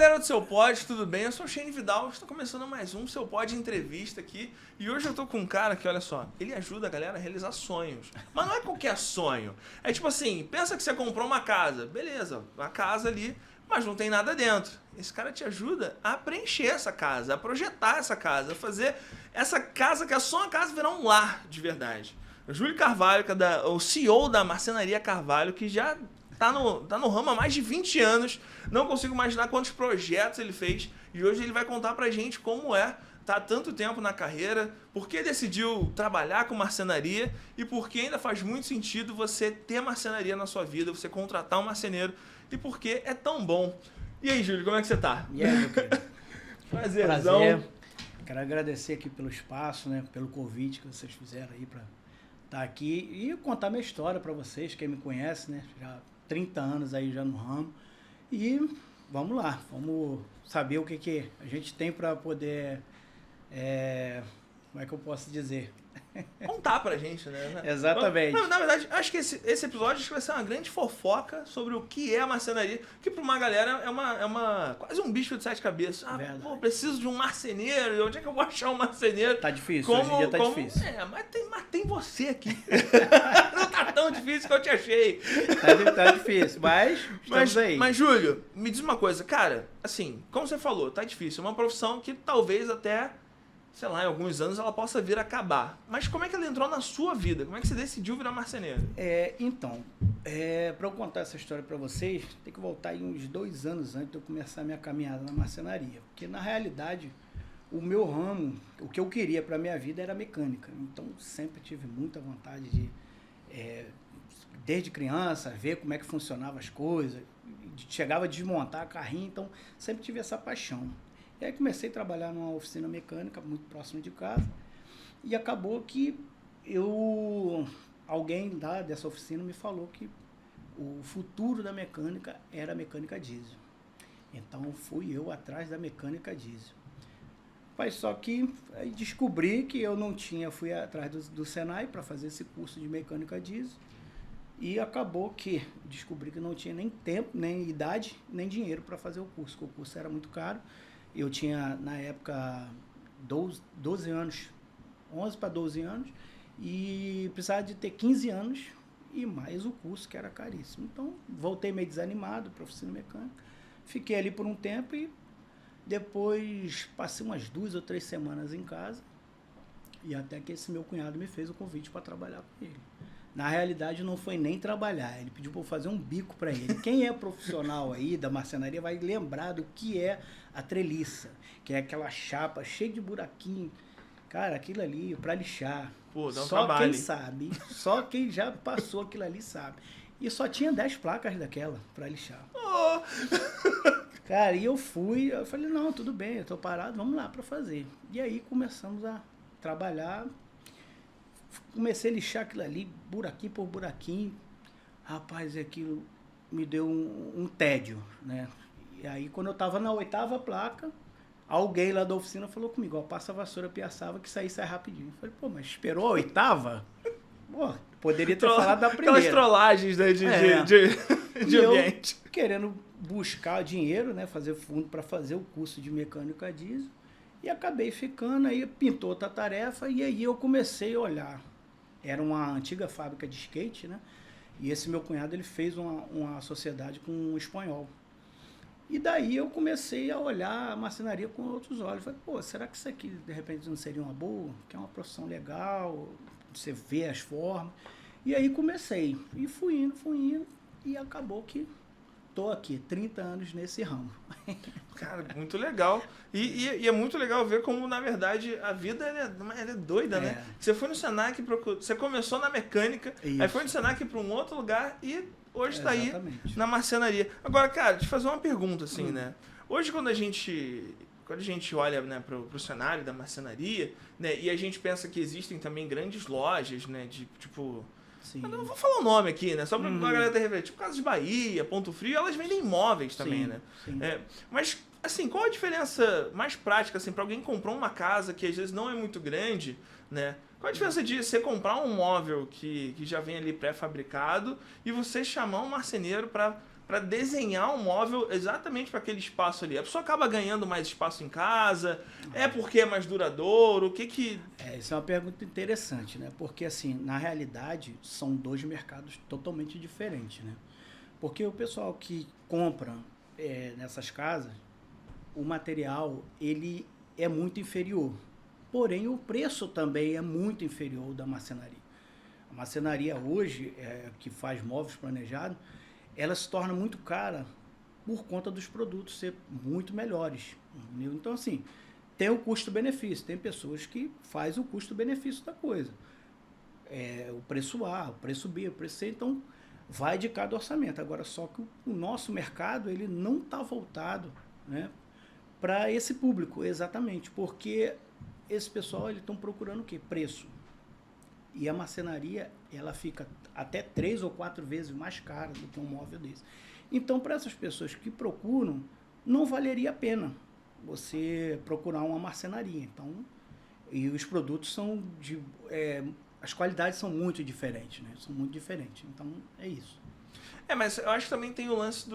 galera do Seu Pod, tudo bem? Eu sou o Shane Vidal, estou começando mais um Seu Pod entrevista aqui. E hoje eu tô com um cara que, olha só, ele ajuda a galera a realizar sonhos. Mas não é qualquer sonho. É tipo assim, pensa que você comprou uma casa. Beleza, uma casa ali, mas não tem nada dentro. Esse cara te ajuda a preencher essa casa, a projetar essa casa, a fazer essa casa, que é só uma casa, virar um lar de verdade. O Júlio Carvalho, que é o CEO da Marcenaria Carvalho, que já tá no ramo há mais de 20 anos. Não consigo imaginar quantos projetos ele fez. E hoje ele vai contar pra gente como é tá há tanto tempo na carreira, por que decidiu trabalhar com marcenaria e por que ainda faz muito sentido você ter marcenaria na sua vida, você contratar um marceneiro e por que é tão bom. E aí, Júlio, como é que você tá? E aí, meu querido? Prazerzão. Prazer. Quero agradecer aqui pelo espaço, né, pelo convite que vocês fizeram aí para estar aqui e contar minha história para vocês, quem me conhece, né, já 30 anos aí já no ramo. E vamos lá, vamos saber o que a gente tem para poder, como é que eu posso dizer? Contar pra gente, né? Exatamente. Na verdade, acho que esse episódio acho que vai ser uma grande fofoca sobre o que é a marcenaria, que pra uma galera é quase um bicho de sete cabeças. Ah, pô, preciso de um marceneiro, onde é que eu vou achar um marceneiro? Tá difícil, hoje em dia tá difícil. Mas tem você aqui. Não tá tão difícil que eu te achei. Tá difícil, mas estamos aí. Mas, Júlio, me diz uma coisa, cara, assim, como você falou, tá difícil. É uma profissão que talvez até, sei lá, em alguns anos ela possa vir a acabar. Mas como é que ela entrou na sua vida? Como é que você decidiu virar marceneiro? Então, para eu contar essa história para vocês, tem que voltar aí uns 2 anos antes de eu começar a minha caminhada na marcenaria. Porque, na realidade, o meu ramo, o que eu queria para minha vida era mecânica. Então, sempre tive muita vontade de, desde criança, ver como é que funcionavam as coisas. Chegava a desmontar carrinho, então sempre tive essa paixão. E aí comecei a trabalhar numa oficina mecânica muito próximo de casa e acabou que alguém lá dessa oficina me falou que o futuro da mecânica era a mecânica diesel. Então fui eu atrás da mecânica diesel. Mas só que aí descobri que eu não tinha, fui atrás do Senai para fazer esse curso de mecânica diesel e acabou que descobri que não tinha nem tempo, nem idade, nem dinheiro para fazer o curso, porque o curso era muito caro. Eu tinha, na época, 12 anos, 11 para 12 anos, e precisava de ter 15 anos e mais o curso, que era caríssimo. Então, voltei meio desanimado para a oficina mecânica, fiquei ali por um tempo e depois passei umas 2 ou 3 semanas em casa, e até que esse meu cunhado me fez o convite para trabalhar com ele. Na realidade, não foi nem trabalhar, ele pediu para eu fazer um bico para ele. Quem é profissional aí da marcenaria vai lembrar do que é a treliça, que é aquela chapa cheia de buraquinho. Cara, aquilo ali para lixar. Pô, dá um só trabalho. quem sabe, só quem já passou aquilo ali sabe. E só tinha 10 placas daquela para lixar. Oh. Cara, e eu falei, não, tudo bem, eu tô parado, vamos lá para fazer. E aí começamos a trabalhar. Comecei a lixar aquilo ali, buraquinho por buraquinho. Rapaz, aquilo me deu um tédio, né? E aí, quando eu tava na 8ª placa, alguém lá da oficina falou comigo, ó, passa a vassoura Piaçava que isso aí sai rapidinho. Eu falei, pô, mas esperou a 8ª? Pô, poderia ter falado da primeira. Aquelas trollagens, né, de ambiente. Eu, querendo buscar dinheiro, né, fazer fundo para fazer o curso de mecânica diesel. E acabei ficando, aí pintou outra tarefa, e aí eu comecei a olhar. Era uma antiga fábrica de skate, né? E esse meu cunhado, ele fez uma sociedade com um espanhol. E daí eu comecei a olhar a marcenaria com outros olhos. Falei, pô, será que isso aqui, de repente, não seria uma boa? Que é uma profissão legal, você vê as formas. E aí comecei, e fui indo, e acabou que tô aqui, 30 anos nesse ramo. Cara, muito legal. E é muito legal ver como, na verdade, a vida ela é doida, né? Você foi no Senac, você começou na mecânica, aí foi no Senac para um outro lugar e hoje está aí na marcenaria. Agora, cara, te fazer uma pergunta, assim, né? Hoje, quando a gente olha, né, pro cenário da marcenaria, né, e a gente pensa que existem também grandes lojas, né, de tipo... Sim. Eu não vou falar o nome aqui, né? Só pra a galera ter referência. Tipo, Casas de Bahia, Ponto Frio, elas vendem imóveis também, né? Sim. Mas, assim, qual a diferença mais prática, assim, pra alguém comprar uma casa que às vezes não é muito grande, né? Qual a diferença de você comprar um móvel que já vem ali pré-fabricado e você chamar um marceneiro pra para desenhar um móvel exatamente para aquele espaço ali? A pessoa acaba ganhando mais espaço em casa? É porque é mais duradouro? O que que... Isso é uma pergunta interessante, né? Porque, assim, na realidade, são dois mercados totalmente diferentes, né? Porque o pessoal que compra nessas casas, o material, ele é muito inferior. Porém, o preço também é muito inferior ao da marcenaria. A marcenaria hoje, que faz móveis planejados, ela se torna muito cara por conta dos produtos ser muito melhores. Entendeu? Então, assim, tem o custo-benefício. Tem pessoas que fazem o custo-benefício da coisa. O preço A, o preço B, o preço C. Então, vai de cada orçamento. Agora, só que o nosso mercado, ele não está voltado, né, para esse público, exatamente. Porque esse pessoal, eles estão procurando o quê? Preço. E a marcenaria, ela fica até 3 ou 4 vezes mais cara do que um móvel desse. Então, para essas pessoas que procuram, não valeria a pena você procurar uma marcenaria. Então, e os produtos são as qualidades são muito diferentes, né? São muito diferentes. Então, é isso. Mas eu acho que também tem o lance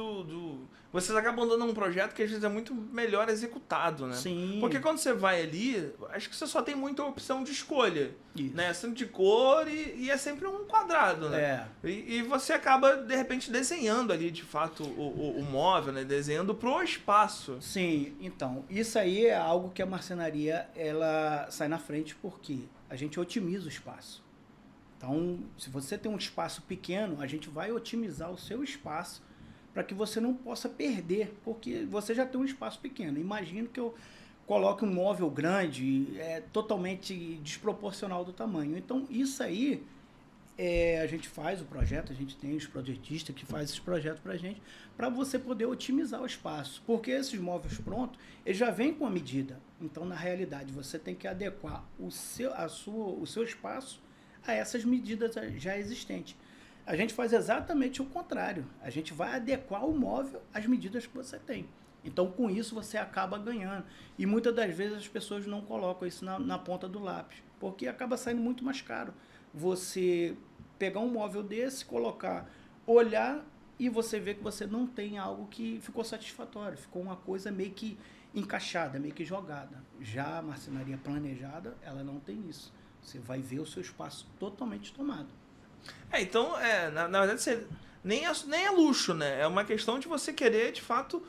vocês acabam dando um projeto que às vezes é muito melhor executado, né? Sim. Porque quando você vai ali, acho que você só tem muita opção de escolha. Isso. Né? Sempre de cor e é sempre um quadrado, né? E você acaba, de repente, desenhando ali, de fato, o móvel, né? Desenhando pro espaço. Sim, então, isso aí é algo que a marcenaria, ela sai na frente porque a gente otimiza o espaço. Então, se você tem um espaço pequeno, a gente vai otimizar o seu espaço para que você não possa perder, porque você já tem um espaço pequeno. Imagino que eu coloque um móvel grande, totalmente desproporcional do tamanho. Então, isso aí, a gente faz o projeto, a gente tem os projetistas que fazem esses projetos para a gente, para você poder otimizar o espaço. Porque esses móveis prontos, eles já vêm com a medida. Então, na realidade, você tem que adequar o seu espaço a essas medidas já existentes. A gente faz exatamente o contrário. A gente vai adequar o móvel às medidas que você tem. Então, com isso, você acaba ganhando. E muitas das vezes as pessoas não colocam isso na ponta do lápis, porque acaba saindo muito mais caro. Você pegar um móvel desse, colocar, olhar e você vê que você não tem algo que ficou satisfatório. Ficou uma coisa meio que encaixada, meio que jogada. Já a marcenaria planejada, ela não tem isso. Você vai ver o seu espaço totalmente tomado. Então, na verdade, nem é luxo, né? É uma questão de você querer, de fato,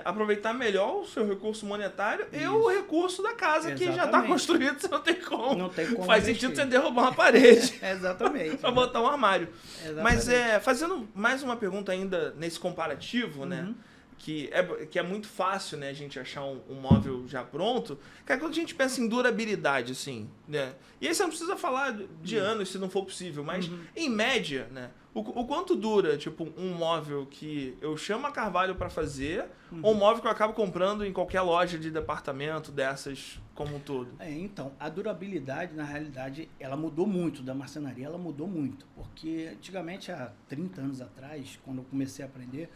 aproveitar melhor o seu recurso monetário e o recurso da casa. Exatamente. Que já está construído, você não tem como. Não tem como Faz sentido você derrubar uma parede. Exatamente. Para botar um armário. Exatamente. Mas, fazendo mais uma pergunta ainda nesse comparativo, né? Que é muito fácil, né, a gente achar um móvel já pronto. Cara, quando a gente pensa em durabilidade, assim, né? E aí você não precisa falar de anos, se não for possível, mas em média, né? O quanto dura, tipo, um móvel que eu chamo a Carvalho para fazer, ou um móvel que eu acabo comprando em qualquer loja de departamento dessas como um todo? Então, a durabilidade, na realidade, ela mudou muito da marcenaria, ela mudou muito. Porque antigamente, há 30 anos atrás, quando eu comecei a aprender,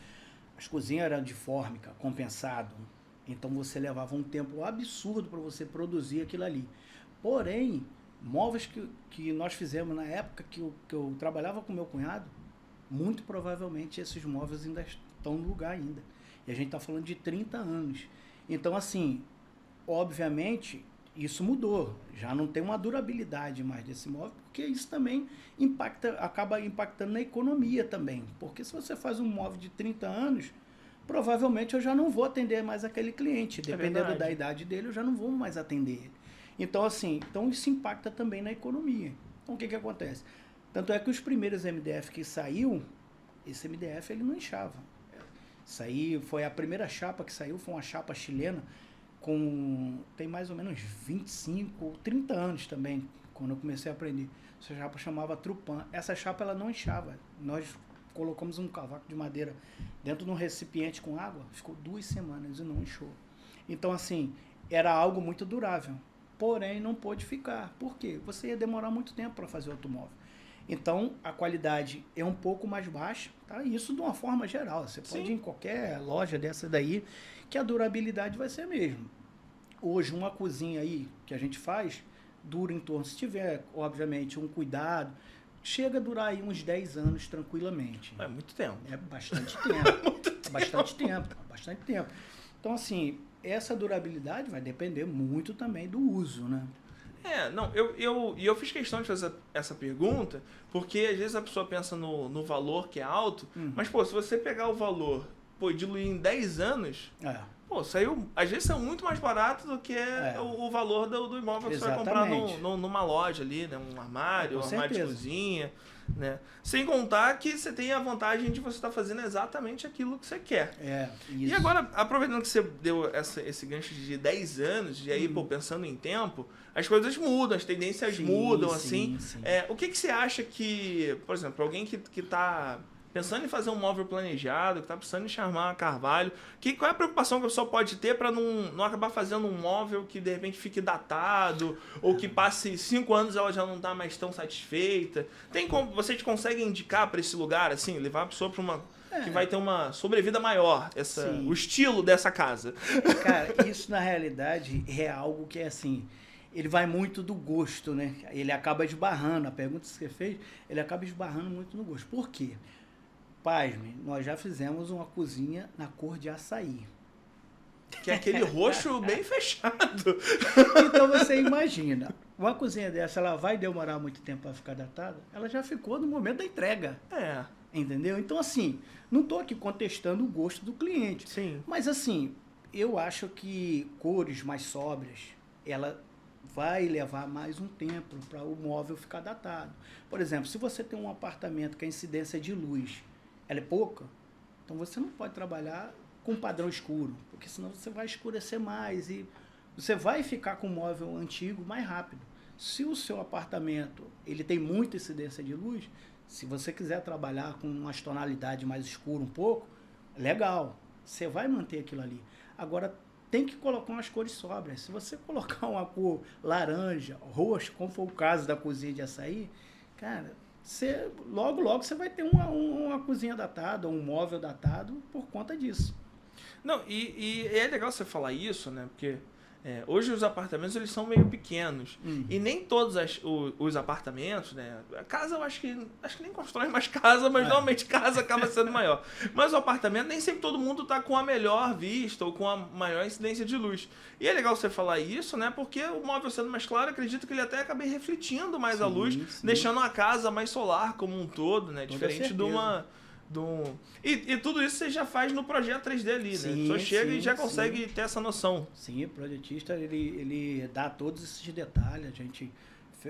as cozinhas eram de fórmica, compensado. Então você levava um tempo absurdo para você produzir aquilo ali. Porém, móveis que nós fizemos na época que eu trabalhava com meu cunhado, muito provavelmente esses móveis ainda estão no lugar ainda. E a gente está falando de 30 anos. Então, assim, obviamente, isso mudou. Já não tem uma durabilidade mais desse móvel, porque isso também acaba impactando na economia também. Porque se você faz um móvel de 30 anos, provavelmente eu já não vou atender mais aquele cliente. Dependendo da idade dele, eu já não vou mais atender ele. Então, assim, isso impacta também na economia. Então, o que acontece? Tanto é que os primeiros MDF que saiu, esse MDF ele não inchava. Isso aí foi a primeira chapa que saiu, foi uma chapa chilena, tem mais ou menos 25 ou 30 anos também, quando eu comecei a aprender. Essa chapa chamava Trupan. Essa chapa ela não inchava. Nós colocamos um cavaco de madeira dentro de um recipiente com água, ficou 2 semanas e não inchou. Então, assim, era algo muito durável. Porém, não pôde ficar. Por quê? Você ia demorar muito tempo para fazer outro móvel. Então, a qualidade é um pouco mais baixa, tá? Isso de uma forma geral. Você pode ir em qualquer loja dessa daí, que a durabilidade vai ser a mesma. Hoje, uma cozinha aí que a gente faz, dura em torno, se tiver, obviamente, um cuidado, chega a durar aí uns 10 anos tranquilamente. É muito tempo. É bastante tempo. Bastante tempo. Bastante tempo. Então, assim, essa durabilidade vai depender muito também do uso, né? Não, eu fiz questão de fazer essa pergunta, porque às vezes a pessoa pensa no valor que é alto, mas, pô, se você pegar o valor, pô, e diluir em 10 anos, pô, saiu, às vezes saiu muito mais barato do que o valor do imóvel que você vai comprar numa loja ali, né? Um armário, um armário de cozinha, né? Sem contar que você tem a vantagem de você estar fazendo exatamente aquilo que você quer. Isso. E agora, aproveitando que você deu esse gancho de 10 anos, e aí, pô, pensando em tempo, as coisas mudam, as tendências mudam, assim. Sim. O que você acha que, por exemplo, alguém que tá pensando em fazer um móvel planejado, que está precisando em chamar a Carvalho, qual é a preocupação que a pessoa pode ter para não acabar fazendo um móvel que de repente fique datado, ou que passe 5 anos e ela já não está mais tão satisfeita? Tem como vocês conseguem indicar para esse lugar, assim, levar a pessoa para uma que vai ter uma sobrevida maior, o estilo dessa casa? Cara, isso na realidade é algo que é assim, ele vai muito do gosto, né? Ele acaba esbarrando, a pergunta que você fez, ele acaba esbarrando muito no gosto. Por quê? Pasme, nós já fizemos uma cozinha na cor de açaí. Que é aquele roxo bem fechado. Então você imagina, uma cozinha dessa, ela vai demorar muito tempo para ficar datada? Ela já ficou no momento da entrega. Entendeu? Então, assim, não estou aqui contestando o gosto do cliente. Sim. Mas, assim, eu acho que cores mais sóbrias, ela vai levar mais um tempo para o móvel ficar datado. Por exemplo, se você tem um apartamento que a incidência de luz ela é pouca, então você não pode trabalhar com padrão escuro, porque senão você vai escurecer mais e você vai ficar com o móvel antigo mais rápido. Se o seu apartamento ele tem muita incidência de luz, se você quiser trabalhar com umas tonalidades mais escuras um pouco, legal, você vai manter aquilo ali. Agora, tem que colocar umas cores sóbrias. Se você colocar uma cor laranja, roxa, como foi o caso da cozinha de açaí, cara, logo você vai ter uma cozinha datada, um móvel datado por conta disso. Não, e é legal você falar isso, né? Porque hoje os apartamentos eles são meio pequenos. E nem todos os apartamentos, né? A casa eu acho que nem constrói mais casa, mas normalmente casa acaba sendo maior. Mas o apartamento nem sempre todo mundo tá com a melhor vista ou com a maior incidência de luz. E é legal você falar isso, né? Porque o móvel sendo mais claro, acredito que ele até acabe refletindo mais a luz, deixando a casa mais solar como um todo, né? Diferente de uma... E tudo isso você já faz no projeto 3D ali, né? A pessoa chega e já consegue ter essa noção. Sim, o projetista ele dá todos esses detalhes, a gente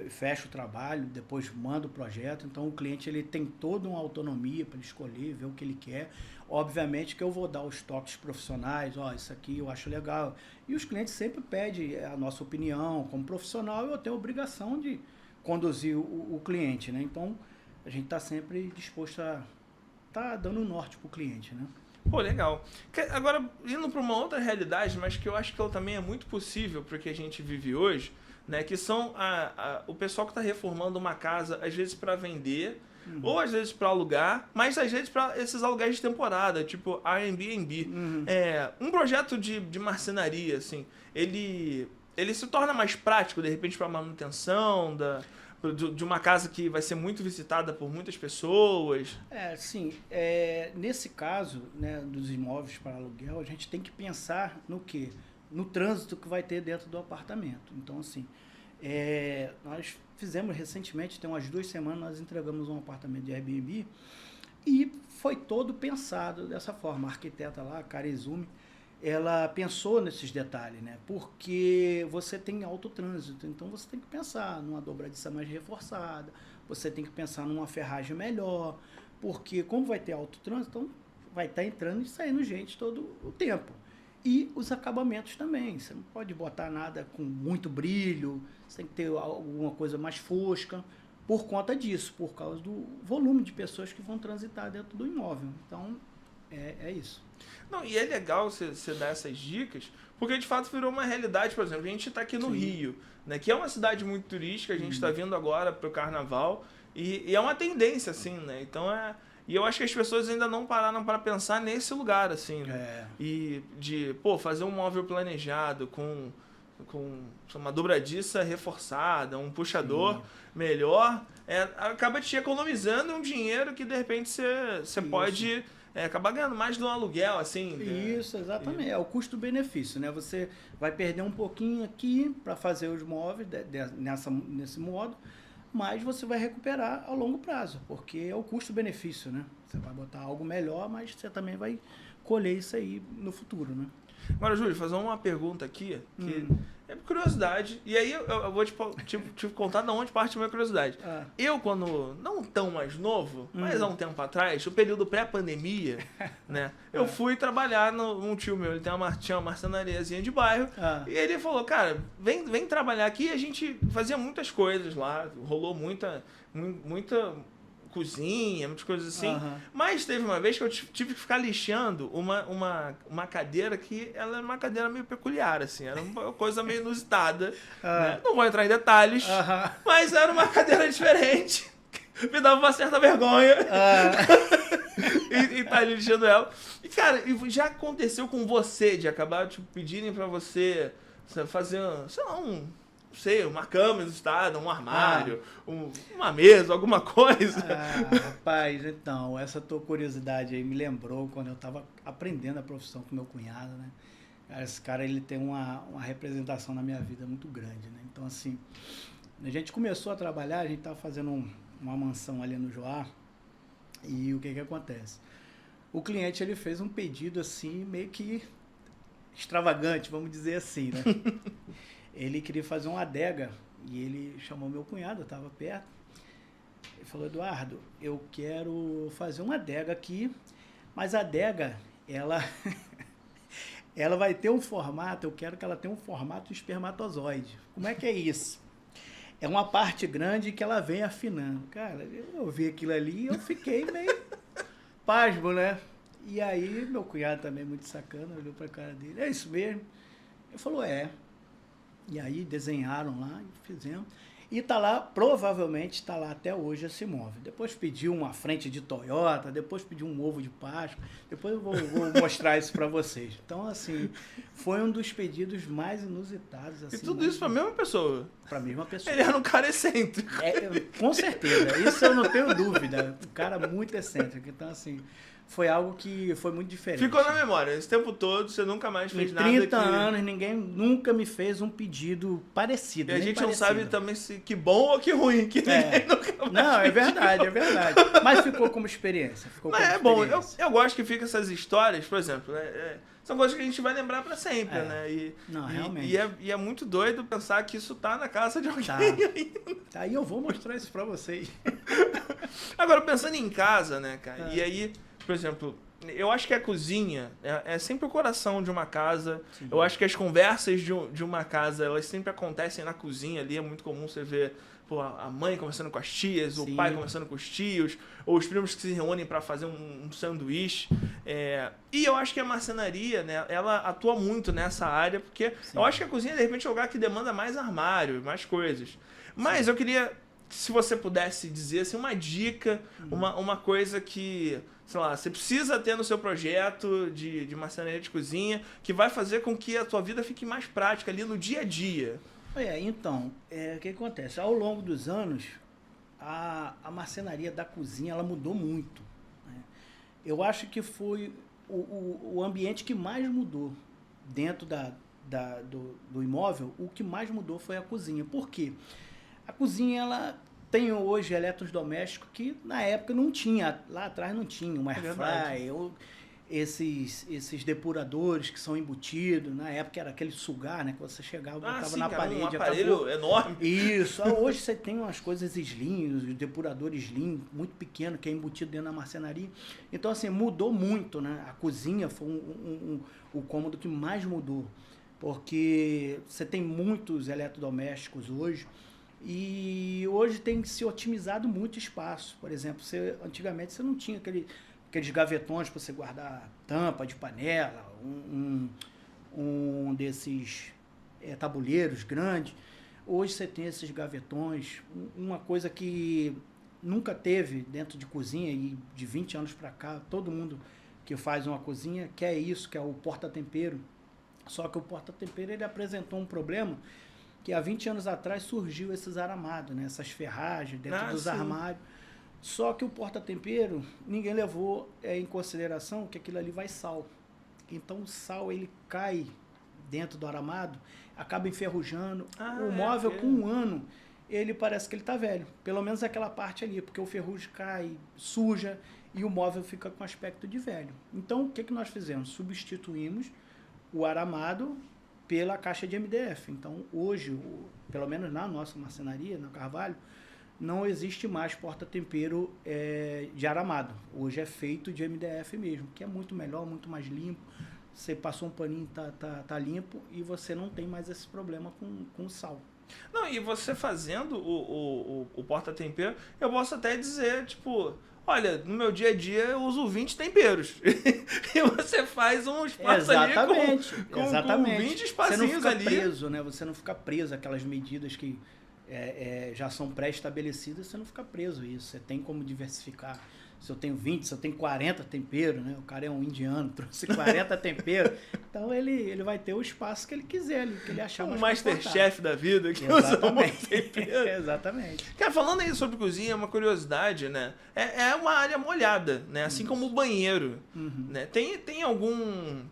fecha o trabalho, depois manda o projeto, então o cliente ele tem toda uma autonomia para escolher, ver o que ele quer. Obviamente que eu vou dar os toques profissionais, isso aqui eu acho legal. E os clientes sempre pedem a nossa opinião, como profissional eu tenho a obrigação de conduzir o cliente, né? Então a gente está sempre disposto a tá dando norte pro cliente, né? Pô, legal. Agora, indo para uma outra realidade, mas que eu acho que ela também é muito possível para o que a gente vive hoje, né? Que são o pessoal que está reformando uma casa, às vezes para vender, ou às vezes para alugar, mas às vezes para esses aluguéis de temporada, tipo Airbnb. Um projeto de marcenaria, assim, ele se torna mais prático, de repente, para manutenção de uma casa que vai ser muito visitada por muitas pessoas. Sim. Nesse caso, né, dos imóveis para aluguel, a gente tem que pensar no quê? No trânsito que vai ter dentro do apartamento. Então, assim, nós fizemos recentemente, tem umas 2 semanas, nós entregamos um apartamento de Airbnb e foi todo pensado dessa forma. A arquiteta lá, a Karen Izumi, ela pensou nesses detalhes, né? Porque você tem autotrânsito, então você tem que pensar numa dobradiça mais reforçada, você tem que pensar numa ferragem melhor, porque como vai ter autotrânsito, então vai estar entrando e saindo gente todo o tempo. E os acabamentos também, você não pode botar nada com muito brilho, você tem que ter alguma coisa mais fosca, por conta disso, por causa do volume de pessoas que vão transitar dentro do imóvel. Então, é isso. Não, e é legal você dar essas dicas, porque de fato virou uma realidade. Por exemplo, a gente está aqui no Rio, né, que é uma cidade muito turística, a gente está vindo agora para o Carnaval, e é uma tendência, assim, né? Então e eu acho que as pessoas ainda não pararam para pensar nesse lugar, assim, né? E fazer um móvel planejado com uma dobradiça reforçada, um puxador melhor, acaba te economizando um dinheiro que de repente você pode acabar ganhando mais do aluguel, assim. Isso, exatamente. É o custo-benefício, né? Você vai perder um pouquinho aqui para fazer os móveis nesse modo, mas você vai recuperar a longo prazo, porque é o custo-benefício, né? Você vai botar algo melhor, mas você também vai colher isso aí no futuro, né? Agora, Júlio, fazer uma pergunta aqui, que é por curiosidade, e aí eu vou te contar de onde parte a minha curiosidade. Eu, quando, não tão mais novo, mas há um tempo atrás, o período pré-pandemia, né, eu fui trabalhar num tio meu, ele tinha uma marcenariazinha de bairro, e ele falou, cara, vem trabalhar aqui, a gente fazia muitas coisas lá, rolou muita cozinha, muitas coisas assim. Mas teve uma vez que eu tive que ficar lixando uma cadeira que ela era uma cadeira meio peculiar, assim. Era uma coisa meio inusitada. Né? Não vou entrar em detalhes, mas era uma cadeira diferente. Me dava uma certa vergonha. E tá ali lixando ela. E, cara, já aconteceu com você de acabar pedirem pra você fazer, sei lá, não sei, uma cama inusitada, um armário, uma mesa, alguma coisa. Rapaz, então, essa tua curiosidade aí me lembrou quando eu estava aprendendo a profissão com meu cunhado, né? Esse cara, ele tem uma representação na minha vida muito grande, né? Então, assim, a gente começou a trabalhar, a gente estava fazendo uma mansão ali no Joá, e o que acontece? O cliente, ele fez um pedido, assim, meio que extravagante, vamos dizer assim, né? Ele queria fazer uma adega e ele chamou meu cunhado, eu estava perto. Ele falou, Eduardo, eu quero fazer uma adega aqui, mas a adega, ela vai ter um formato, eu quero que ela tenha um formato espermatozoide. Como é que é isso? É uma parte grande que ela vem afinando. Cara, eu vi aquilo ali e eu fiquei meio pasmo, né? E aí meu cunhado também, muito sacana, olhou para a cara dele, é isso mesmo? Ele falou, E aí desenharam lá e fizemos. E tá lá, provavelmente está lá até hoje esse móvel. Depois pediu uma frente de Toyota, depois pediu um ovo de Páscoa. Depois eu vou mostrar isso para vocês. Então, assim, foi um dos pedidos mais inusitados. Assim, e tudo isso para a mesma pessoa? Para a mesma pessoa. Ele era um cara excêntrico. Com certeza, isso eu não tenho dúvida. Um cara muito excêntrico. Então, assim, foi algo que foi muito diferente. Ficou na memória. Esse tempo todo, você nunca mais fez nada. Em 30 anos, ninguém nunca me fez um pedido parecido. E a gente não sabe também se que bom ou que ruim. Que ninguém nunca mais não, é verdade. Mas ficou como experiência. Bom. Eu gosto que fica essas histórias, por exemplo, são coisas que a gente vai lembrar pra sempre, né? Realmente. E é muito doido pensar que isso tá na casa de alguém ainda. Aí eu vou mostrar isso pra vocês. Agora, pensando em casa, né, cara? E aí, por exemplo, eu acho que a cozinha é sempre o coração de uma casa. Sim. Eu acho que as conversas de uma casa, elas sempre acontecem na cozinha ali. É muito comum você ver a mãe conversando com as tias, o pai conversando com os tios, ou os primos que se reúnem para fazer um sanduíche. E eu acho que a marcenaria, né, ela atua muito nessa área, porque eu acho que a cozinha, de repente, é um lugar que demanda mais armário, mais coisas. Mas eu queria, se você pudesse dizer assim, uma dica, uma coisa que, sei lá, você precisa ter no seu projeto de marcenaria de cozinha, que vai fazer com que a tua vida fique mais prática ali no dia a dia. Então, o que acontece? Ao longo dos anos, a marcenaria da cozinha, ela mudou muito. Né? Eu acho que foi o ambiente que mais mudou dentro do imóvel. O que mais mudou foi a cozinha. Por quê? A cozinha, ela tem hoje eletrodomésticos que na época não tinha, lá atrás não tinha, um airfryer, esses depuradores que são embutidos, na época era aquele sugar, né, que você chegava, botava na parede. Um aparelho enorme. Isso, hoje você tem umas coisas slim, os depuradores slim, muito pequeno, que é embutido dentro da marcenaria. Então, assim, mudou muito, né, a cozinha foi o cômodo que mais mudou, porque você tem muitos eletrodomésticos hoje, e hoje tem se otimizado muito espaço. Por exemplo, antigamente você não tinha aqueles gavetões para você guardar tampa de panela, um desses tabuleiros grandes. Hoje você tem esses gavetões. Uma coisa que nunca teve dentro de cozinha, e de 20 anos para cá, todo mundo que faz uma cozinha quer isso, que é o porta-tempero. Só que o porta-tempero, ele apresentou um problema que há 20 anos atrás surgiu esses aramados, né? Essas ferragens dentro dos armários. Só que o porta-tempero, ninguém levou em consideração que aquilo ali vai sal. Então o sal ele cai dentro do aramado, acaba enferrujando. O móvel com 1 ano, ele parece que ele está velho. Pelo menos aquela parte ali, porque o ferrugem cai, suja e o móvel fica com aspecto de velho. Então o que nós fizemos? Substituímos o aramado pela caixa de MDF. Então hoje, pelo menos na nossa marcenaria, na Carvalho, não existe mais porta-tempero de aramado. Hoje é feito de MDF mesmo, que é muito melhor, muito mais limpo. Você passou um paninho, tá limpo e você não tem mais esse problema com sal. Não, e você fazendo o porta-tempero, eu posso até dizer, tipo, olha, no meu dia a dia eu uso 20 temperos. E você faz um espaço exatamente, ali com 20 espacinhos ali. Você não fica preso, né? Você não fica preso àquelas medidas que já são pré-estabelecidas, você não fica preso a isso. Você tem como diversificar. Se eu tenho 20, se eu tenho 40 temperos, né? O cara é um indiano, trouxe 40 temperos. Então ele vai ter o espaço que ele quiser ali, que ele achar mais confortável. Masterchef da vida que exatamente. usa um tempero. Exatamente. Cara, falando aí sobre cozinha, uma curiosidade, né? É uma área molhada, né? Assim como o banheiro. Né? Tem algum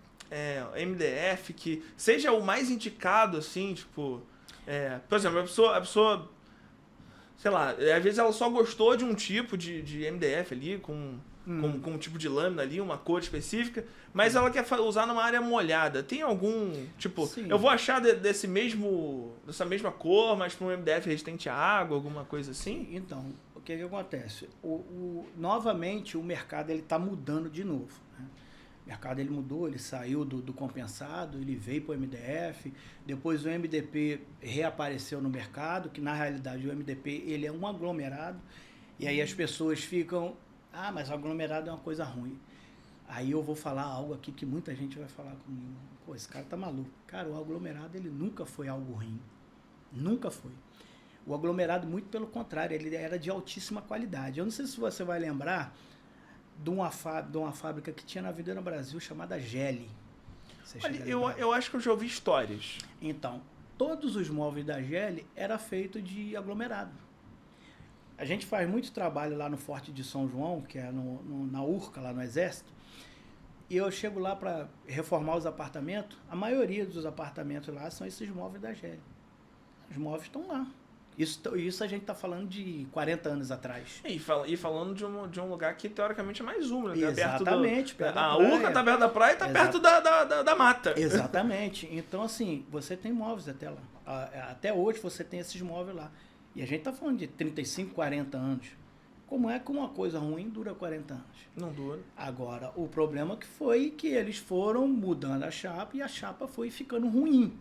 MDF que seja o mais indicado, assim, tipo... por exemplo, a pessoa sei lá, às vezes ela só gostou de um tipo de MDF ali, com um tipo de lâmina ali, uma cor específica, mas ela quer usar numa área molhada. Tem algum, tipo, Sim. Eu vou achar dessa mesma cor, mas para um MDF resistente à água, alguma coisa assim? Então, o que acontece? Novamente, o mercado está mudando de novo, né? O mercado ele mudou, ele saiu do compensado, ele veio para o MDF, depois o MDP reapareceu no mercado, que na realidade o MDP ele é um aglomerado, e aí as pessoas ficam, mas o aglomerado é uma coisa ruim. Aí eu vou falar algo aqui que muita gente vai falar comigo, pô, esse cara tá maluco. Cara, o aglomerado ele nunca foi algo ruim, nunca foi. O aglomerado, muito pelo contrário, ele era de altíssima qualidade. Eu não sei se você vai lembrar de uma fábrica que tinha na Avenida Brasil chamada Gelli. Olha, eu acho que eu já ouvi histórias. Então, todos os móveis da Gelli era feito de aglomerado. A gente faz muito trabalho lá no Forte de São João, que é na Urca, lá no Exército, e eu chego lá para reformar os apartamentos, a maioria dos apartamentos lá são esses móveis da Gelli. Os móveis estão lá. Isso a gente está falando de 40 anos atrás. E falando de um lugar que teoricamente é mais úmido, né? Exatamente. Perto a Urca está perto da praia e está perto da mata. Exatamente. Então, assim, você tem móveis até lá. Até hoje você tem esses móveis lá. E a gente está falando de 35, 40 anos. Como é que uma coisa ruim dura 40 anos? Não dura. Agora, o problema foi que eles foram mudando a chapa e a chapa foi ficando ruim.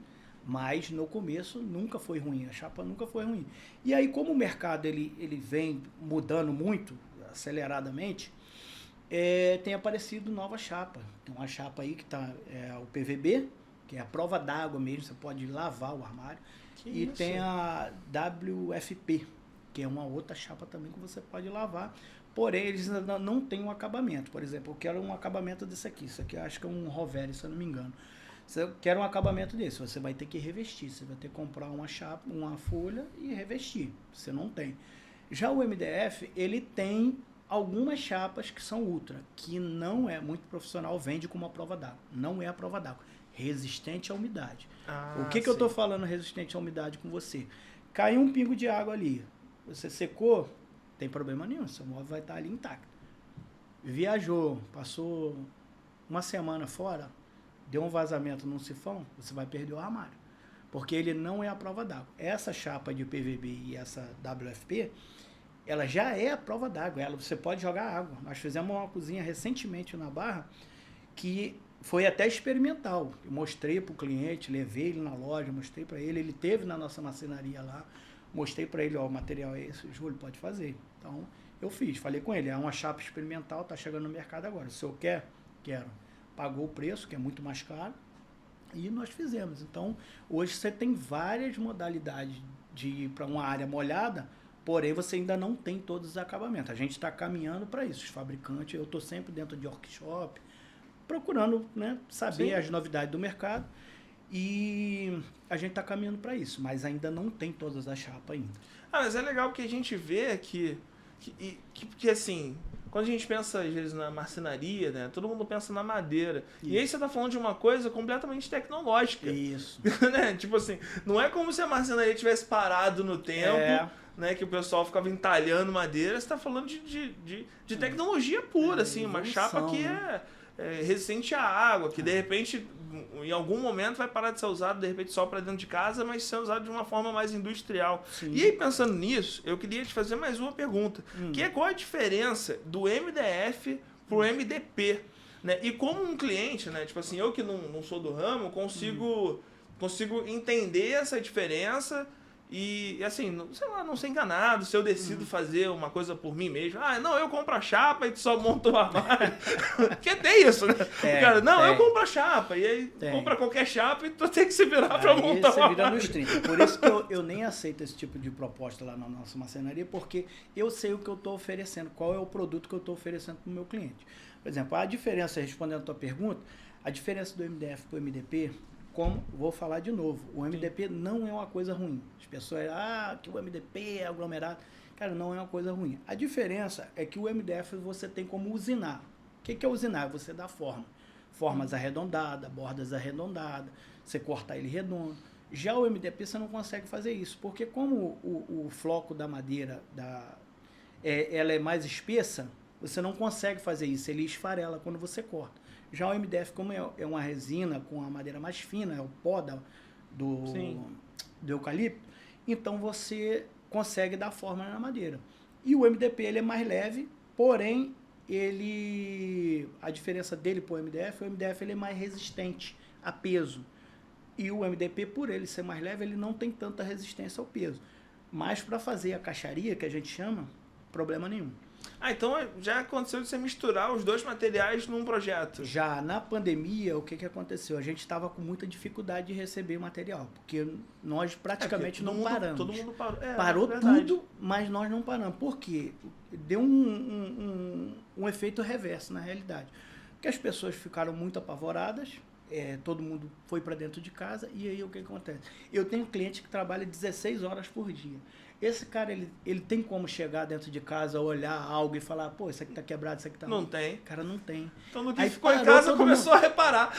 Mas no começo nunca foi ruim, a chapa nunca foi ruim. E aí, como o mercado ele vem mudando muito, aceleradamente, tem aparecido nova chapa. Tem uma chapa aí que está o PVB, que é a prova d'água mesmo, você pode lavar o armário. E tem a WFP, que é uma outra chapa também que você pode lavar. Porém, eles ainda não têm um acabamento. Por exemplo, eu quero um acabamento desse aqui. Isso aqui eu acho que é um Rovere, se eu não me engano. Você quer um acabamento desse, você vai ter que revestir. Você vai ter que comprar uma chapa, uma folha e revestir. Você não tem. Já o MDF, ele tem algumas chapas que são ultra, que não é muito profissional, vende como uma prova d'água. Não é a prova d'água. Resistente à umidade. O que eu estou falando resistente à umidade com você? Caiu um pingo de água ali. Você secou, não tem problema nenhum. Seu móvel vai estar ali intacto. Viajou, passou uma semana fora, deu um vazamento num sifão, você vai perder o armário. Porque ele não é a prova d'água. Essa chapa de PVB e essa WFP, ela já é a prova d'água. Você pode jogar água. Nós fizemos uma cozinha recentemente na Barra, que foi até experimental. Eu mostrei para o cliente, levei ele na loja, mostrei para ele. Ele teve na nossa marcenaria lá. Mostrei para ele, o material é esse, Júlio, pode fazer. Então, eu fiz. Falei com ele, é uma chapa experimental, está chegando no mercado agora. O senhor quer? Quero. Pagou o preço, que é muito mais caro, e nós fizemos. Então, hoje você tem várias modalidades de ir para uma área molhada, porém você ainda não tem todos os acabamentos. A gente está caminhando para isso. Os fabricantes, eu estou sempre dentro de workshop, procurando, né, saber as novidades do mercado. E a gente está caminhando para isso, mas ainda não tem todas as chapas ainda. Ah, mas é legal que a gente vê que assim, quando a gente pensa às vezes na marcenaria, né, todo mundo pensa na madeira. Isso. E aí você tá falando de uma coisa completamente tecnológica. Isso. Né? Tipo assim, não é como se a marcenaria tivesse parado no tempo, né, que o pessoal ficava entalhando madeira. Você tá falando de tecnologia pura, assim, uma chapa que é resistente à água, que de repente, em algum momento vai parar de ser usado, de repente só para dentro de casa, mas ser usado de uma forma mais industrial. Sim. E aí, pensando nisso, eu queria te fazer mais uma pergunta, que é qual a diferença do MDF pro MDP? Né? E como um cliente, né, tipo assim, eu que não sou do ramo, consigo entender essa diferença e, assim, sei lá, não ser enganado se eu decido fazer uma coisa por mim mesmo. Ah, não, eu compro a chapa e tu só monta o armário. Porque tem isso, né? O cara, não, eu compro a chapa e aí compra qualquer chapa e tu tem que se virar pra montar o armário. Vira nos 30. Por isso que eu nem aceito esse tipo de proposta lá na nossa marcenaria, porque eu sei o que eu estou oferecendo, qual é o produto que eu estou oferecendo para o meu cliente. Por exemplo, a diferença, respondendo a tua pergunta, a diferença do MDF para o MDP, como vou falar de novo, o MDP não é uma coisa ruim. As pessoas, que o MDP é aglomerado. Cara, não é uma coisa ruim. A diferença é que o MDF você tem como usinar. O que é usinar? Você dá forma. Formas arredondadas, bordas arredondadas, você corta ele redondo. Já o MDP você não consegue fazer isso, porque como o floco da madeira ela é mais espessa, você não consegue fazer isso, ele esfarela quando você corta. Já o MDF, como é uma resina com a madeira mais fina, é o pó do eucalipto, então você consegue dar forma na madeira. E o MDP ele é mais leve, porém a diferença dele para o MDF ele é mais resistente a peso. E o MDP, por ele ser mais leve, ele não tem tanta resistência ao peso. Mas para fazer a caixaria, que a gente chama, problema nenhum. Ah, então já aconteceu de você misturar os dois materiais num projeto? Já na pandemia, o que aconteceu? A gente estava com muita dificuldade de receber material, porque nós praticamente não paramos. Todo mundo parou. Parou tudo, mas nós não paramos. Por quê? Deu um efeito reverso na realidade. Porque as pessoas ficaram muito apavoradas, todo mundo foi para dentro de casa, e aí o que acontece? Eu tenho cliente que trabalha 16 horas por dia. Esse cara, ele tem como chegar dentro de casa, olhar algo e falar, pô, isso aqui tá quebrado, isso aqui tá... Não tem. Cara, não tem. Então, no que ficou em casa, começou a reparar.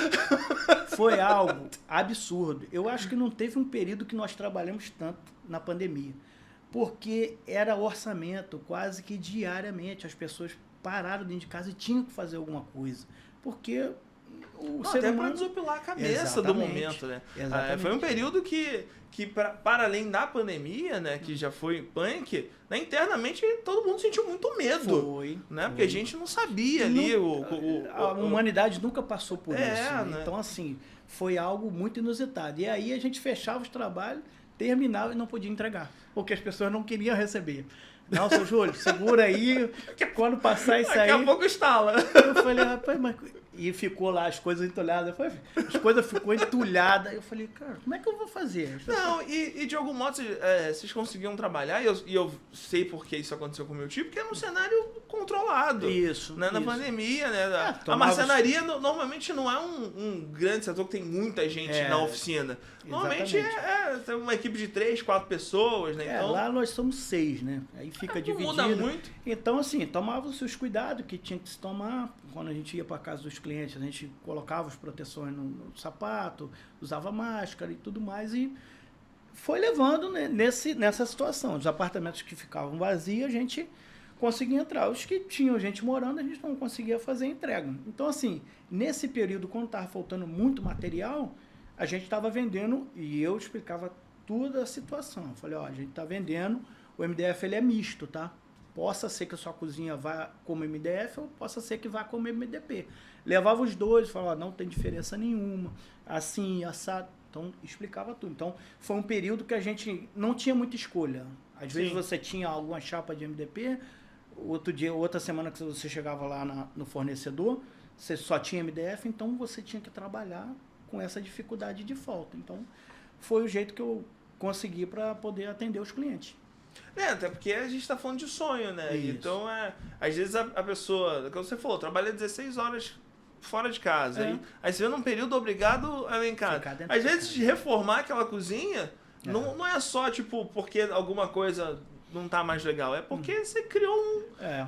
Foi algo absurdo. Eu acho que não teve um período que nós trabalhamos tanto na pandemia. Porque era orçamento quase que diariamente. As pessoas pararam dentro de casa e tinham que fazer alguma coisa. Porque... até para desopilar a cabeça do momento, né? Foi um período que para além da pandemia, né, que já foi punk, né, internamente todo mundo sentiu muito medo. Né? Porque a gente não sabia ali... A humanidade nunca passou por isso. Né? Né? Então, assim, foi algo muito inusitado. E aí a gente fechava os trabalhos, terminava e não podia entregar. Porque as pessoas não queriam receber. Não, seu Júlio, segura aí, que quando passar isso aí... Daqui a pouco instala. Eu falei, rapaz, mas... E ficou lá as coisas entulhadas. As coisas ficou entulhadas. Eu falei, cara, como é que eu vou fazer? Não, e de algum modo vocês conseguiam trabalhar, e eu sei porque isso aconteceu com o meu tio, porque era um cenário controlado. Isso. Né? Na pandemia, né? A marcenaria normalmente não é um grande setor que tem muita gente na oficina. Normalmente tem uma equipe de 3, 4 pessoas, né? Então, lá nós somos 6, né? Aí fica dividido. Muda muito. Então, assim, tomava-se os cuidados que tinha que se tomar. Quando a gente ia para casa dos clientes, a gente colocava as proteções no sapato, usava máscara e tudo mais, e foi levando, né, nessa situação. Os apartamentos que ficavam vazios, a gente conseguia entrar. Os que tinham gente morando, a gente não conseguia fazer entrega. Então, assim, nesse período, quando estava faltando muito material, a gente estava vendendo, e eu explicava toda a situação. Eu falei, a gente está vendendo, o MDF ele é misto, tá? Possa ser que a sua cozinha vá como MDF ou possa ser que vá como MDP. Levava os dois, falava, não tem diferença nenhuma, assim, assado. Então, explicava tudo. Então, foi um período que a gente não tinha muita escolha. Às vezes você tinha alguma chapa de MDP, outra semana que você chegava lá no fornecedor, você só tinha MDF, então você tinha que trabalhar com essa dificuldade de falta. Então, foi o jeito que eu consegui para poder atender os clientes. Até porque a gente está falando de sonho, né? Isso. Então, às vezes a pessoa, como você falou, trabalha 16 horas fora de casa. É. Aí você vê num período obrigado a ir em casa. Ficar dentro Às de vezes, casa. de reformar aquela cozinha, não é só, tipo, porque alguma coisa não tá mais legal. É porque você criou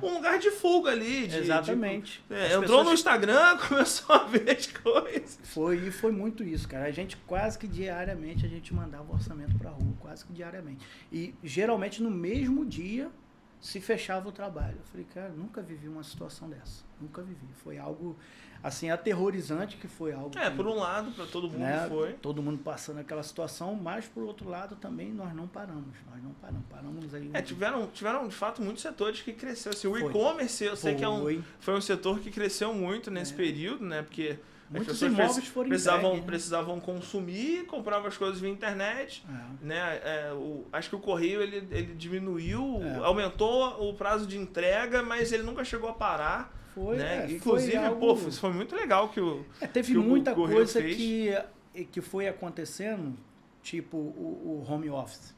um lugar de fuga ali. Exatamente. Entrou pessoas... no Instagram, começou a ver as coisas. Foi muito isso, cara. A gente quase que diariamente a gente mandava orçamento pra rua, quase que diariamente. E geralmente no mesmo dia se fechava o trabalho. Eu falei, cara, nunca vivi uma situação dessa. Nunca vivi. Foi algo, assim, aterrorizante, que foi algo... que, Por um lado, pra todo mundo né, foi. todo mundo passando aquela situação, mas por outro lado também nós não paramos. Paramos aí... Tiveram de fato muitos setores que cresceram. Assim, o Foi. e-commerce, eu sei que foi um setor que cresceu muito nesse É. período, né? Porque Muitos as pessoas imóveis foram entregues, né? precisavam consumir, compravam as coisas via internet. Né? Acho que o correio ele diminuiu, aumentou o prazo de entrega, mas ele nunca chegou a parar. Foi, né? foi Inclusive, algo... isso foi muito legal que o teve que muita o correio coisa fez. que foi acontecendo, tipo o home office.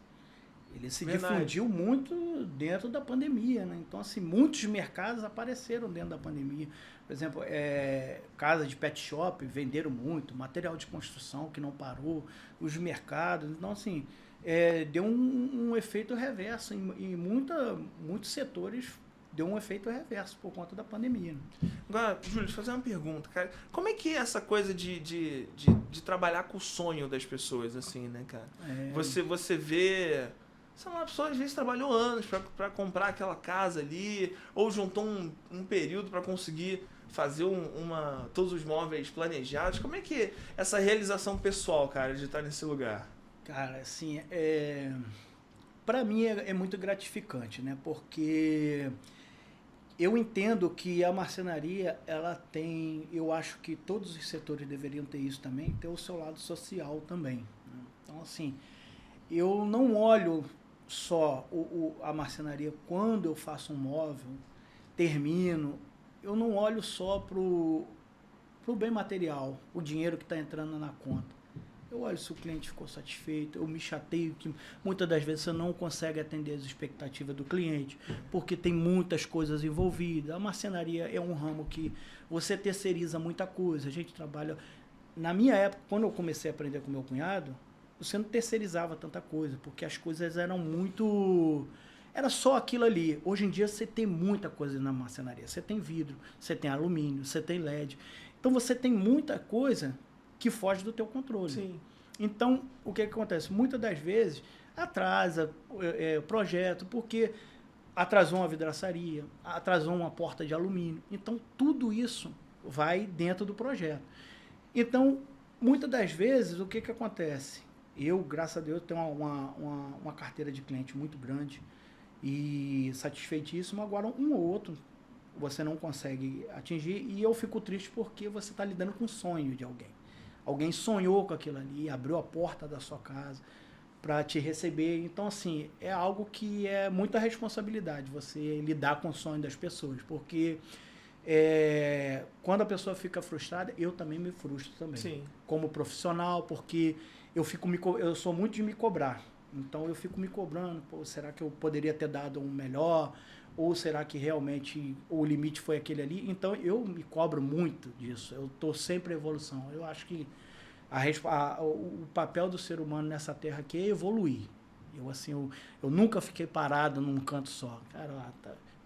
Ele se Verdade. difundiu muito dentro da pandemia, né? Então, assim, muitos mercados apareceram dentro da pandemia. Por exemplo, casa de pet shop venderam muito, material de construção que não parou, os mercados. Então, assim, deu um efeito reverso em muitos setores. Deu um efeito reverso por conta da pandemia. Né? Agora, Júlio, deixa eu fazer uma pergunta, cara. Como é que é essa coisa de trabalhar com o sonho das pessoas, assim, né, cara? Você vê... Sei lá, a pessoa às vezes trabalhou anos para comprar aquela casa ali, ou juntou um período para conseguir fazer todos os móveis planejados. Como é que é essa realização pessoal, cara, de estar nesse lugar? Cara, assim, para mim é muito gratificante, né? Porque eu entendo que a marcenaria, ela tem, eu acho que todos os setores deveriam ter isso também, ter o seu lado social também. Né? Então, assim, eu não olho só a marcenaria quando eu faço um móvel, termino, eu não olho só pro bem material, o dinheiro que está entrando na conta. Eu olho se o cliente ficou satisfeito, eu me chateio que muitas das vezes você não consegue atender as expectativas do cliente, porque tem muitas coisas envolvidas. A marcenaria é um ramo que você terceiriza muita coisa. A gente trabalha... Na minha época, quando eu comecei a aprender com meu cunhado, você não terceirizava tanta coisa, porque as coisas eram muito... Era só aquilo ali. Hoje em dia você tem muita coisa na marcenaria. Você tem vidro, você tem alumínio, você tem LED. Então você tem muita coisa que foge do teu controle. Sim. Então, o que acontece? Muitas das vezes atrasa o projeto, porque atrasou uma vidraçaria, atrasou uma porta de alumínio. Então, tudo isso vai dentro do projeto. Então, muitas das vezes, o que acontece? Eu, graças a Deus, tenho uma carteira de cliente muito grande e satisfeitíssimo. Agora, um ou outro você não consegue atingir e eu fico triste porque você está lidando com o sonho de alguém. Alguém sonhou com aquilo ali, abriu a porta da sua casa para te receber. Então, assim, é algo que é muita responsabilidade você lidar com o sonho das pessoas, porque quando a pessoa fica frustrada, eu também me frustro também. Sim. Como profissional, porque eu sou muito de me cobrar. Então, eu fico me cobrando, pô, será que eu poderia ter dado um melhor? Ou será que realmente o limite foi aquele ali? Então, eu me cobro muito disso. Eu estou sempre em evolução. Eu acho que o papel do ser humano nessa terra aqui é evoluir. Eu nunca fiquei parado num canto só. Cara,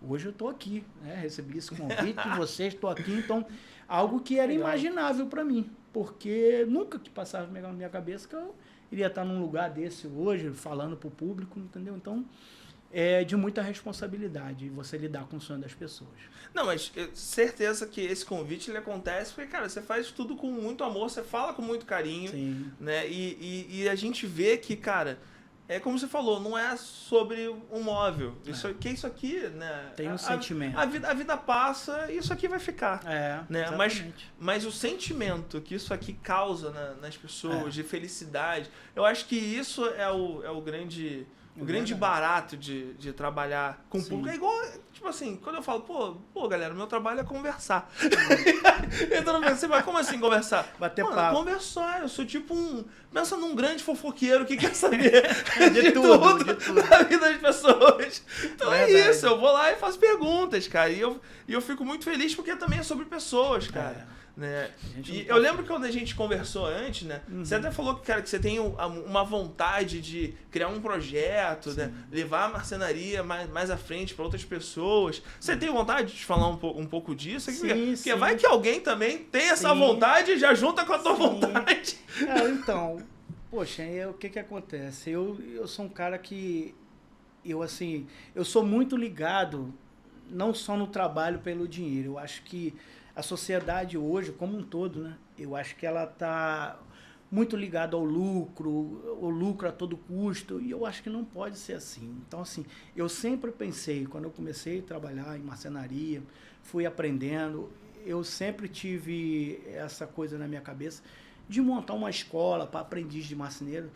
hoje eu estou aqui, né? Recebi esse convite de vocês, estou aqui. Então, algo que era imaginável para mim. Porque nunca que passava na minha cabeça que eu iria estar num lugar desse hoje, falando para o público, entendeu? Então... é de muita responsabilidade você lidar com o sonho das pessoas. Não, mas certeza que esse convite ele acontece porque, cara, você faz tudo com muito amor, você fala com muito carinho, Sim. Né? E a gente vê que, cara, é como você falou, não é sobre um móvel. Isso aqui, né? Tem um sentimento. A vida passa e isso aqui vai ficar. Né? Mas o sentimento que isso aqui causa nas pessoas, de felicidade, eu acho que isso é o grande... O grande barato de trabalhar com o público é igual, tipo assim, quando eu falo, pô, galera, meu trabalho é conversar. Então eu pensei, mas como assim conversar? Bater Mano, papo. conversar, eu sou tipo pensa num grande fofoqueiro que quer saber De tudo, de tudo. da vida das pessoas. Então Verdade. é isso, eu vou lá e faço perguntas, cara. E eu fico muito feliz porque também é sobre pessoas, cara. Né? E eu lembro que quando a gente conversou antes, né? Você até falou que, cara, que você tem uma vontade de criar um projeto, né? Levar a marcenaria mais à frente para outras pessoas. Você tem vontade de falar um pouco disso? Porque vai que alguém também tem essa vontade e já junta com a tua vontade. Então, poxa, o que acontece? Eu sou um cara que, eu sou muito ligado, não só no trabalho pelo dinheiro. Eu acho que a sociedade hoje, como um todo, né? Eu acho que ela está muito ligada ao lucro a todo custo, e eu acho que não pode ser assim. Então, assim, eu sempre pensei, quando eu comecei a trabalhar em marcenaria, fui aprendendo, eu sempre tive essa coisa na minha cabeça de montar uma escola para aprendiz de marceneiro.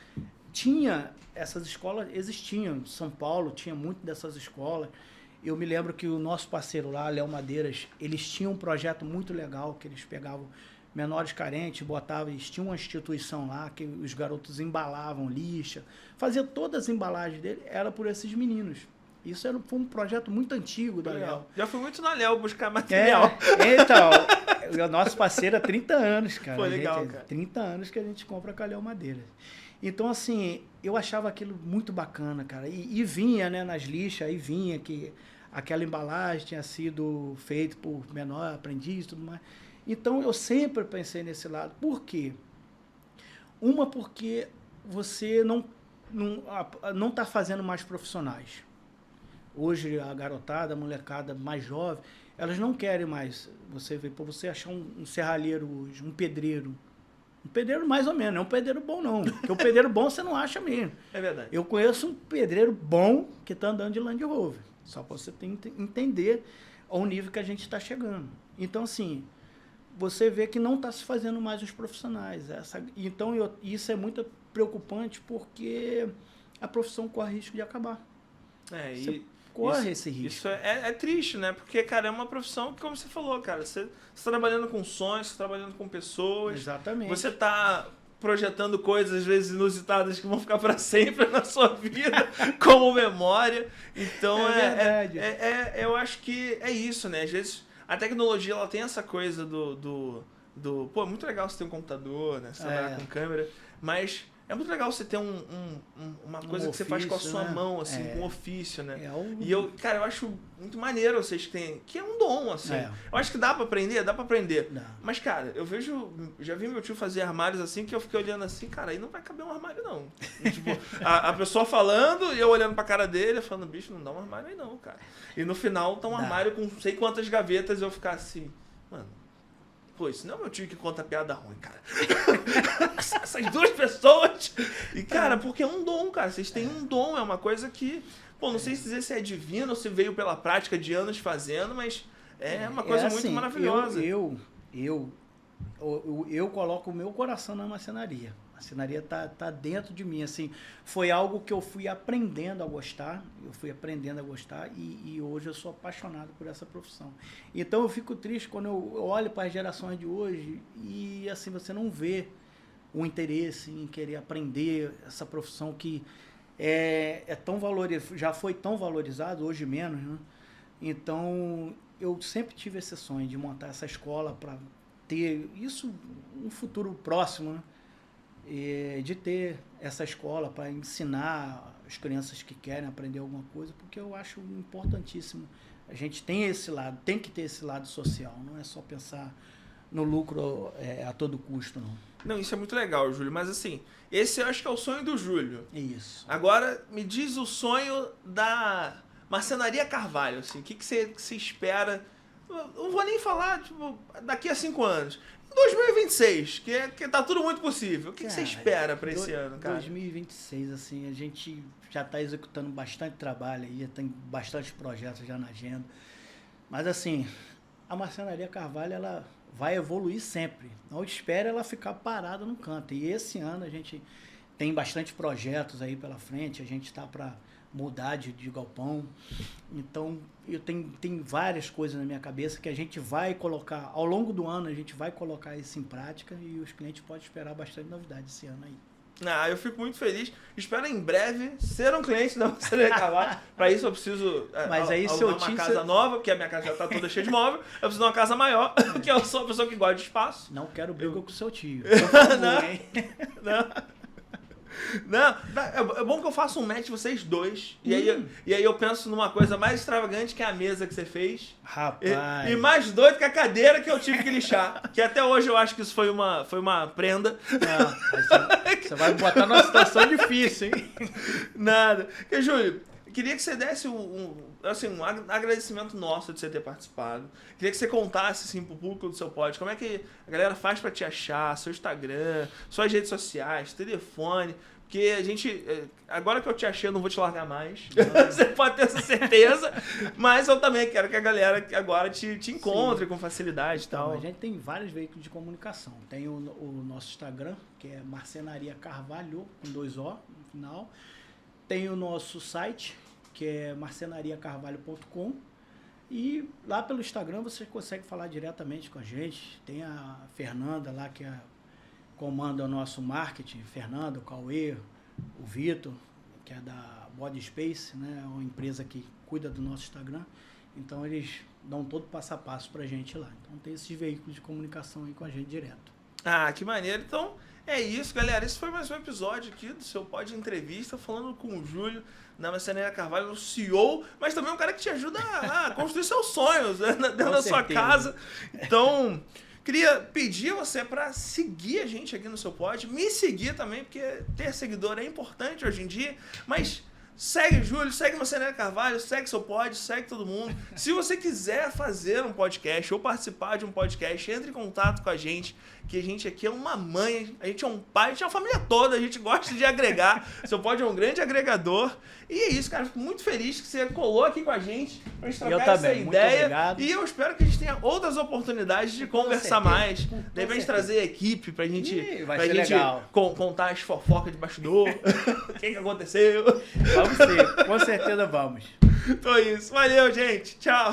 Essas escolas existiam, em São Paulo tinha muito dessas escolas. Eu me lembro que o nosso parceiro lá, Léo Madeiras, eles tinham um projeto muito legal, que eles pegavam menores carentes, eles tinham uma instituição lá, que os garotos embalavam lixa, fazia todas as embalagens dele, era por esses meninos. Isso foi um projeto muito antigo da Léo. Já fui muito na Léo buscar material. Então, o nosso parceiro há 30 anos, cara. Foi legal, cara. 30 anos que a gente compra com a Léo Madeiras. Então, assim, eu achava aquilo muito bacana, cara. E vinha, né, nas lixas, aí vinha que aquela embalagem tinha sido feita por menor aprendiz e tudo mais. Então, eu sempre pensei nesse lado. Por quê? Porque você não está fazendo mais profissionais. Hoje, a garotada, a molecada mais jovem, elas não querem mais. Você vê, para você achar um serralheiro hoje, um pedreiro mais ou menos, não é um pedreiro bom não, porque o pedreiro bom você não acha mesmo. É verdade. Eu conheço um pedreiro bom que está andando de Land Rover, só para você entender ao nível que a gente está chegando. Então, assim, você vê que não está se fazendo mais os profissionais. Então, isso é muito preocupante porque a profissão corre risco de acabar. Corre esse risco. Isso é triste, né? Porque, cara, é uma profissão que, como você falou, cara, você está trabalhando com sonhos, você está trabalhando com pessoas. Exatamente. Você está projetando coisas, às vezes, inusitadas que vão ficar para sempre na sua vida, como memória. Então, verdade. Eu acho que é isso, né? Às vezes, a tecnologia, ela tem essa coisa pô, é muito legal você ter um computador, né? Você trabalhar com câmera, mas é muito legal você ter uma coisa que você faz com a sua mão, assim, com um ofício, né? E eu acho muito maneiro vocês terem, que é um dom, assim. Eu acho que dá pra aprender, Dá. Mas, cara, já vi meu tio fazer armários assim, que eu fiquei olhando assim, cara, aí não vai caber um armário, não. E, tipo, a pessoa falando e eu olhando pra cara dele, falando, bicho, não dá um armário aí não, cara. E no final tá um armário com não sei quantas gavetas e eu ficar assim, mano, pô, isso não é meu tio que conta piada ruim, cara. Essas duas pessoas. E, cara, porque é um dom, cara. Vocês têm um dom, é uma coisa que, pô, não sei dizer se é divino ou se veio pela prática de anos fazendo, mas é uma coisa muito maravilhosa. Eu coloco o meu coração na marcenaria. A marcenaria tá dentro de mim, assim. Foi algo que eu fui aprendendo a gostar. E hoje eu sou apaixonado por essa profissão. Então eu fico triste quando eu olho para as gerações de hoje e assim você não vê o interesse em querer aprender essa profissão que é tão valorizada, já foi tão valorizado, hoje menos, né? Então eu sempre tive esse sonho de montar essa escola para ter isso um futuro próximo, né? De ter essa escola para ensinar as crianças que querem aprender alguma coisa, porque eu acho importantíssimo. A gente tem que ter esse lado social, não é só pensar no lucro a todo custo, não. Não, isso é muito legal, Júlio, mas assim, esse eu acho que é o sonho do Júlio. Isso. Agora, me diz o sonho da Marcenaria Carvalho, assim, o que você espera? Eu não vou nem falar, tipo, daqui a 5 anos. 2026, que tá tudo muito possível. O que você espera para esse ano, cara? 2026, assim, a gente já está executando bastante trabalho aí, já tem bastante projetos já na agenda. Mas, assim, a Marcenaria Carvalho, ela vai evoluir sempre. Não espera ela ficar parada no canto. E esse ano a gente tem bastante projetos aí pela frente, a gente está para mudar de galpão. Então, eu tenho várias coisas na minha cabeça que a gente vai colocar, ao longo do ano, a gente vai colocar isso em prática e os clientes podem esperar bastante novidade esse ano aí. Ah, eu fico muito feliz. Espero em breve ser um cliente da Marcenaria Carvalho. Para isso eu preciso alugar uma casa nova, porque a minha casa já está toda cheia de móvel. Eu preciso de uma casa maior, porque eu sou uma pessoa que gosta de espaço. Não quero briga com o seu tio. Não, é bom que eu faça um match vocês dois. E aí eu penso numa coisa mais extravagante que é a mesa que você fez. Rapaz. E mais doido que a cadeira que eu tive que lixar. Que até hoje eu acho que isso foi uma prenda. Você vai me botar numa situação difícil, hein? Nada. Porque, Júlio, queria que você desse um agradecimento nosso de você ter participado. Queria que você contasse assim, pro público do seu pod, como é que a galera faz pra te achar, seu Instagram, suas redes sociais, telefone. Porque a gente, agora que eu te achei, eu não vou te largar mais. Você pode ter essa certeza. Mas eu também quero que a galera agora te encontre com facilidade e tal. A gente tem vários veículos de comunicação. Tem o nosso Instagram, que é Marcenaria Carvalho, com 2 O no final. Tem o nosso site, que é marcenariacarvalho.com. E lá pelo Instagram você consegue falar diretamente com a gente. Tem a Fernanda lá, que comanda o nosso marketing. Fernanda, o Cauê, o Vitor, que é da Body Space, né? É uma empresa que cuida do nosso Instagram. Então eles dão todo passo a passo pra gente lá. Então tem esses veículos de comunicação aí com a gente direto. Ah, que maneiro. Então é isso, galera. Esse foi mais um episódio aqui do seu Pod Entrevista, falando com o Júlio da Marcenaria Carvalho, o CEO, mas também um cara que te ajuda a construir seus sonhos, né, dentro da sua casa. Então, queria pedir você para seguir a gente aqui no seu pod, me seguir também, porque ter seguidor é importante hoje em dia, mas segue o Júlio, segue Marcenaria Carvalho, segue seu pod, segue todo mundo. Se você quiser fazer um podcast ou participar de um podcast, entre em contato com a gente, que a gente aqui é uma mãe, a gente é um pai, a gente é uma família toda, a gente gosta de agregar. Seu pod é um grande agregador. E é isso, cara. Fico muito feliz que você colou aqui com a gente pra gente trocar essa ideia. E eu espero que a gente tenha outras oportunidades de conversar mais. De repente trazer a equipe pra gente, contar as fofocas de bastidor. O que aconteceu. Vamos ter, com certeza vamos. Então é isso. Valeu, gente. Tchau.